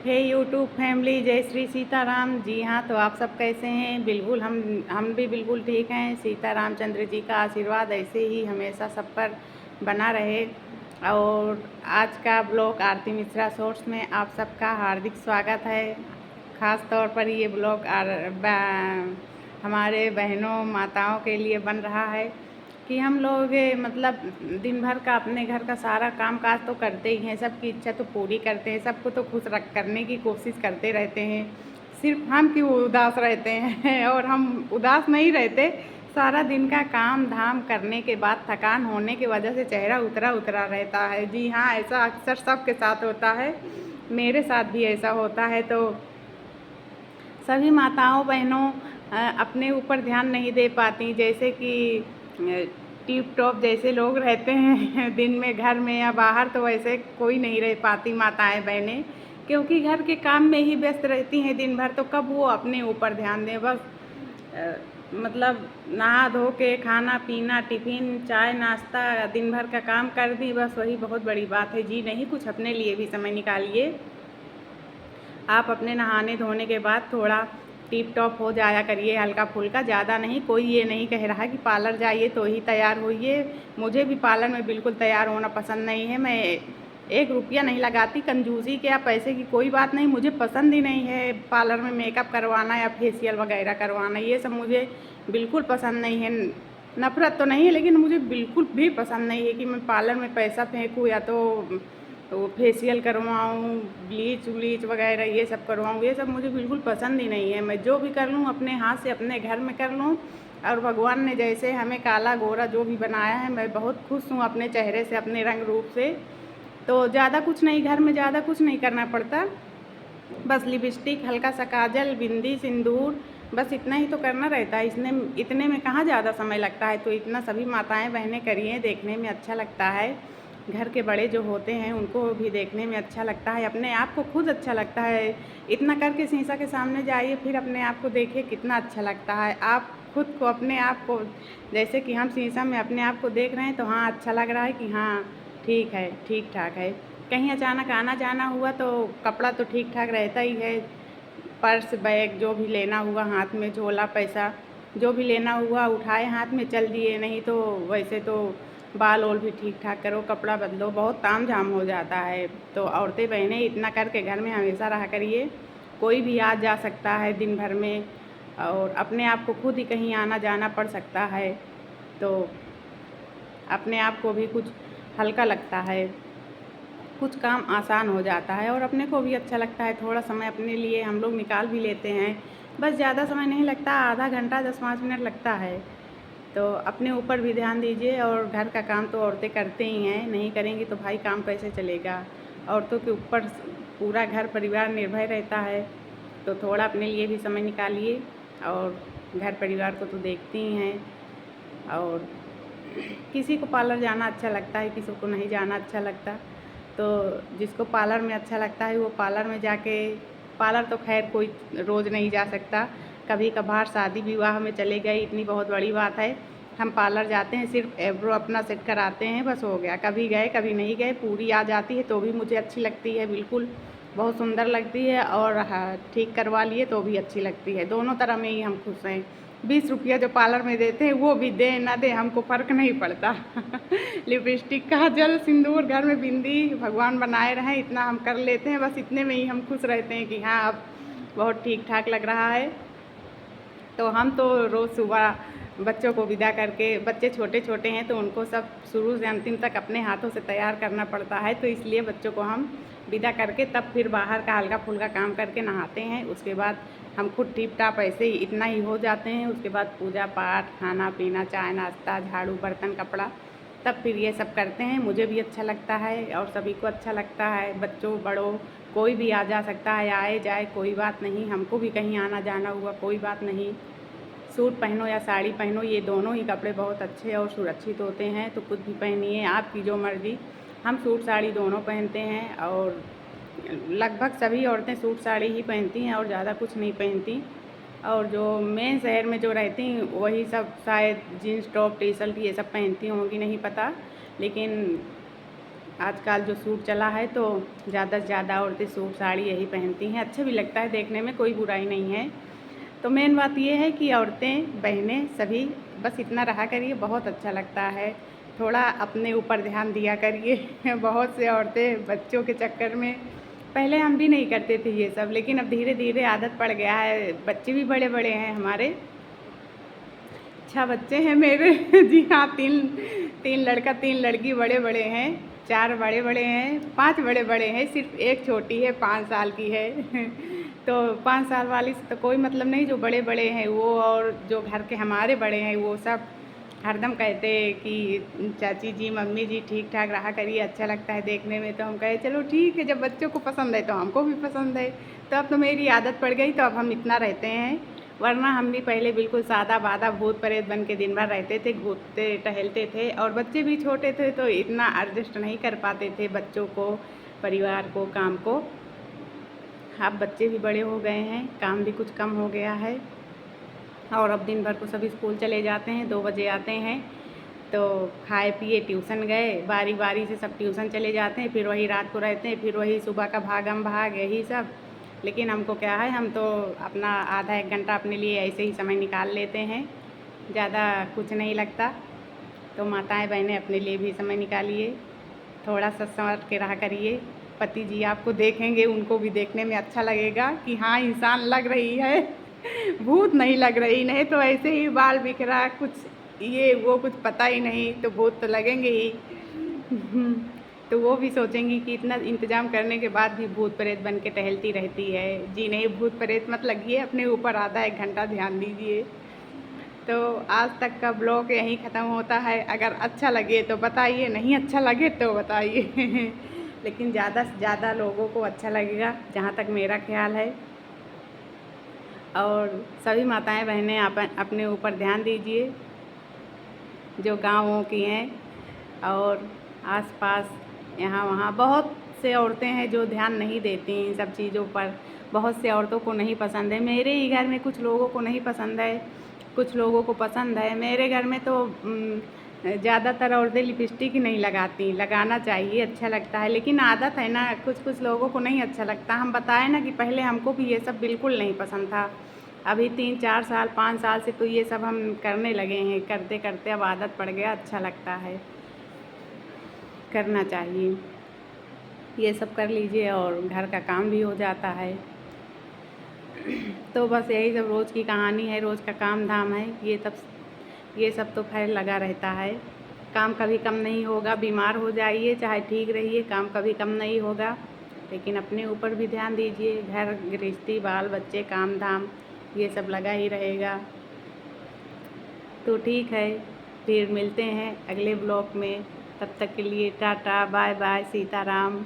हे YouTube family, जय श्री सीताराम। जी हाँ, तो आप सब कैसे हैं? बिल्कुल हम भी बिल्कुल ठीक हैं। सीता रामचंद्र जी का आशीर्वाद ऐसे ही हमेशा सब पर बना रहे। और आज का ब्लॉग आरती मिश्रा शॉर्ट्स में आप सबका हार्दिक स्वागत है। ख़ास तौर पर ये ब्लॉग हमारे बहनों माताओं के लिए बन रहा है कि हम लोग मतलब दिन भर का अपने घर का सारा काम काज तो करते ही हैं, सबकी इच्छा तो पूरी करते हैं, सबको तो खुश रख करने की कोशिश करते रहते हैं। सिर्फ हम क्यों उदास रहते हैं और हम उदास नहीं रहते। सारा दिन का काम धाम करने के बाद थकान होने की वजह से चेहरा उतरा उतरा रहता है। जी हाँ, ऐसा अक्सर सबके साथ होता है, मेरे साथ भी ऐसा होता है। तो सभी माताओं बहनों अपने ऊपर ध्यान नहीं दे पाती, जैसे कि टिप टॉप जैसे लोग रहते हैं दिन में घर में या बाहर, तो वैसे कोई नहीं रह पाती माताएं बहनें, क्योंकि घर के काम में ही व्यस्त रहती हैं दिन भर। तो कब वो अपने ऊपर ध्यान दें? बस मतलब नहा धो के खाना पीना टिफ़िन चाय नाश्ता दिन भर का काम कर दी, बस वही बहुत बड़ी बात है। जी नहीं, कुछ अपने लिए भी समय निकालिए। आप अपने नहाने धोने के बाद थोड़ा टिप टॉप हो जाया करिए, हल्का फुल्का, ज़्यादा नहीं। कोई ये नहीं कह रहा कि पार्लर जाइए तो ही तैयार होइए। मुझे भी पार्लर में बिल्कुल तैयार होना पसंद नहीं है। मैं 1 रुपया नहीं लगाती। कंजूसी के या पैसे की कोई बात नहीं, मुझे पसंद ही नहीं है पार्लर में मेकअप करवाना या फेशियल वगैरह करवाना। ये सब मुझे बिल्कुल पसंद नहीं है। नफ़रत तो नहीं है, लेकिन मुझे बिल्कुल भी पसंद नहीं है कि मैं पार्लर में पैसा फेंकूँ या तो फेशियल करवाऊँ, ब्लीच व्लीच वगैरह ये सब करवाऊँ। ये सब मुझे बिल्कुल पसंद ही नहीं है। मैं जो भी कर लूँ अपने हाथ से अपने घर में कर लूँ। और भगवान ने जैसे हमें काला गोरा जो भी बनाया है, मैं बहुत खुश हूँ अपने चेहरे से, अपने रंग रूप से। तो ज़्यादा कुछ नहीं, घर में ज़्यादा कुछ नहीं करना पड़ता। बस लिपस्टिक, हल्का सा काजल, बिंदी, सिंदूर, बस इतना ही तो करना रहता है। इतने में कहाँ ज़्यादा समय लगता है। तो इतना सभी माताएं बहनें करिए, देखने में अच्छा लगता है। घर के बड़े जो होते हैं उनको भी देखने में अच्छा लगता है, अपने आप को खुद अच्छा लगता है। इतना करके शीशा के सामने जाइए, फिर अपने आप को देखिए कितना अच्छा लगता है। आप खुद को अपने आप को जैसे कि हम शीशा में अपने आप को देख रहे हैं, तो हाँ अच्छा लग रहा है कि हाँ ठीक है, ठीक ठाक है। कहीं अचानक आना जाना हुआ तो कपड़ा तो ठीक ठाक रहता ही है। पर्स बैग जो भी लेना हुआ हाथ में, झोला पैसा जो भी लेना हुआ उठाए हाथ में चल दिए। नहीं तो वैसे तो बाल ओल भी ठीक ठाक करो, कपड़ा बदलो, बहुत ताम झाम हो जाता है। तो औरतें बहनें इतना करके घर में हमेशा रहा करिए। कोई भी आ जा सकता है दिन भर में, और अपने आप को खुद ही कहीं आना जाना पड़ सकता है। तो अपने आप को भी कुछ हल्का लगता है, कुछ काम आसान हो जाता है और अपने को भी अच्छा लगता है। थोड़ा समय अपने लिए हम लोग निकाल भी लेते हैं। बस ज़्यादा समय नहीं लगता, आधा घंटा 10-5 मिनट लगता है। तो अपने ऊपर भी ध्यान दीजिए। और घर का काम तो औरतें करते ही हैं, नहीं करेंगी तो भाई काम कैसे चलेगा। औरतों के ऊपर पूरा घर परिवार निर्भर रहता है। तो थोड़ा अपने लिए भी समय निकालिए। और घर परिवार को तो देखती ही हैं। और किसी को पार्लर जाना अच्छा लगता है, किसी को नहीं जाना अच्छा लगता। तो जिसको पार्लर में अच्छा लगता है वो पार्लर में जाके, पार्लर तो खैर कोई रोज़ नहीं जा सकता, कभी कभार शादी विवाह में चले गए, इतनी बहुत बड़ी बात है। हम पार्लर जाते हैं, सिर्फ एब्रो अपना सेट कराते हैं, बस हो गया। कभी गए कभी नहीं गए, पूरी आ जाती है तो भी मुझे अच्छी लगती है, बिल्कुल बहुत सुंदर लगती है। और हाँ, ठीक करवा लिए तो भी अच्छी लगती है। दोनों तरह में ही हम खुश हैं। 20 रुपया जो पार्लर में देते हैं वो भी दें ना दें, हमको फ़र्क नहीं पड़ता लिपस्टिक, काजल, सिंदूर, घर में बिंदी, भगवान बनाए रहें, इतना हम कर लेते हैं। बस इतने में ही हम खुश रहते हैं कि हाँ अब बहुत ठीक ठाक लग रहा है। तो हम तो रोज़ सुबह बच्चों को विदा करके, बच्चे छोटे छोटे हैं तो उनको सब शुरू से अंतिम तक अपने हाथों से तैयार करना पड़ता है। तो इसलिए बच्चों को हम विदा करके तब फिर बाहर का हल्का फुल्का काम करके नहाते हैं। उसके बाद हम खुद टिप टाप ऐसे ही इतना ही हो जाते हैं। उसके बाद पूजा पाठ, खाना पीना, चाय नाश्ता, झाड़ू बर्तन कपड़ा, तब फिर ये सब करते हैं। मुझे भी अच्छा लगता है और सभी को अच्छा लगता है, बच्चों बड़ों कोई भी आ जा सकता है, आए जाए कोई बात नहीं। हमको भी कहीं आना जाना हुआ कोई बात नहीं। सूट पहनो या साड़ी पहनो, ये दोनों ही कपड़े बहुत अच्छे और सुरक्षित होते हैं। तो कुछ भी पहनिए, आपकी जो मर्ज़ी। हम सूट साड़ी दोनों पहनते हैं और लगभग सभी औरतें सूट साड़ी ही पहनती हैं और ज़्यादा कुछ नहीं पहनती। और जो मेन शहर में जो रहती हैं वही सब शायद जीन्स टॉप टी शर्ट ये सब पहनती होंगी, नहीं पता। लेकिन आजकल जो सूट चला है तो ज़्यादा से ज़्यादा औरतें सूट साड़ी यही पहनती हैं। अच्छा भी लगता है देखने में, कोई बुराई नहीं है। तो मेन बात ये है कि औरतें बहनें सभी बस इतना रहा करिए, बहुत अच्छा लगता है। थोड़ा अपने ऊपर ध्यान दिया करिए बहुत से औरतें बच्चों के चक्कर में, पहले हम भी नहीं करते थे ये सब, लेकिन अब धीरे धीरे आदत पड़ गया है। बच्चे भी बड़े बड़े हैं हमारे, 6 बच्चे हैं मेरे जी हाँ, 3 लड़का 3 लड़की, बड़े बड़े हैं। 4 बड़े बड़े हैं, 5 बड़े बड़े हैं, सिर्फ एक छोटी है 5 साल की है तो 5 साल वाली से तो कोई मतलब नहीं, जो बड़े बड़े हैं वो और जो घर के हमारे बड़े हैं वो सब हरदम कहते हैं कि चाची जी मम्मी जी ठीक ठाक रहा करिए, अच्छा लगता है देखने में। तो हम कहे चलो ठीक है, जब बच्चों को पसंद है तो हमको भी पसंद है। तो अब तो मेरी आदत पड़ गई, तो अब हम इतना रहते हैं। वरना हम भी पहले बिल्कुल सादा बादा भूत प्रेत बन के दिन भर रहते थे, घूमते टहलते थे, और बच्चे भी छोटे थे तो इतना एडजस्ट नहीं कर पाते थे बच्चों को, परिवार को, काम को। अब बच्चे भी बड़े हो गए हैं, काम भी कुछ कम हो गया है, और अब दिन भर को सभी स्कूल चले जाते हैं, 2 बजे आते हैं तो खाए पिए ट्यूशन गए, बारी बारी से सब ट्यूशन चले जाते हैं, फिर वही रात को रहते हैं, फिर वही सुबह का भागम भाग यही सब। लेकिन हमको क्या है, हम तो अपना आधा 1 घंटा अपने लिए ऐसे ही समय निकाल लेते हैं, ज़्यादा कुछ नहीं लगता। तो माताएं बहनें अपने लिए भी समय निकालिए, थोड़ा सा संवर के रहा करिए। पति जी आपको देखेंगे, उनको भी देखने में अच्छा लगेगा कि हाँ इंसान लग रही है भूत नहीं लग रही, नहीं तो ऐसे ही बाल बिखरा कुछ ये वो कुछ पता ही नहीं, तो भूत तो लगेंगे ही तो वो भी सोचेंगी कि इतना इंतज़ाम करने के बाद भी भूत प्रेत बन के टहलती रहती है। जी नहीं, भूत प्रेत मत लगिए, अपने ऊपर आधा 1 घंटा ध्यान दीजिए। तो आज तक का ब्लॉग यहीं ख़त्म होता है। अगर अच्छा लगे तो बताइए, नहीं अच्छा लगे तो बताइए लेकिन ज़्यादा से ज़्यादा लोगों को अच्छा लगेगा, जहाँ तक मेरा ख्याल है। और सभी माताएं बहनें अपने ऊपर ध्यान दीजिए, जो गाँवों की हैं और आसपास यहाँ वहाँ बहुत से औरतें हैं जो ध्यान नहीं देती इन सब चीज़ों पर। बहुत से औरतों को नहीं पसंद है, मेरे ही घर में कुछ लोगों को नहीं पसंद है, कुछ लोगों को पसंद है। मेरे घर में तो ज़्यादातर औरतें लिपस्टिक ही नहीं लगाती, लगाना चाहिए, अच्छा लगता है, लेकिन आदत है ना, कुछ कुछ लोगों को नहीं अच्छा लगता। हम बताएं ना कि पहले हमको भी ये सब बिल्कुल नहीं पसंद था, अभी 3-4 साल 5 साल से तो ये सब हम करने लगे हैं, करते करते अब आदत पड़ गया, अच्छा लगता है, करना चाहिए। ये सब कर लीजिए और घर का काम भी हो जाता है। तो बस यही सब रोज़ की कहानी है, रोज़ का काम धाम है। ये सब तो खैर लगा रहता है, काम कभी कम नहीं होगा। बीमार हो जाइए चाहे ठीक रहिए, काम कभी कम नहीं होगा। लेकिन अपने ऊपर भी ध्यान दीजिए, घर गृहस्थी बाल बच्चे काम धाम ये सब लगा ही रहेगा। तो ठीक है, फिर मिलते हैं अगले ब्लॉग में, तब तक के लिए टाटा बाय बाय, सीताराम।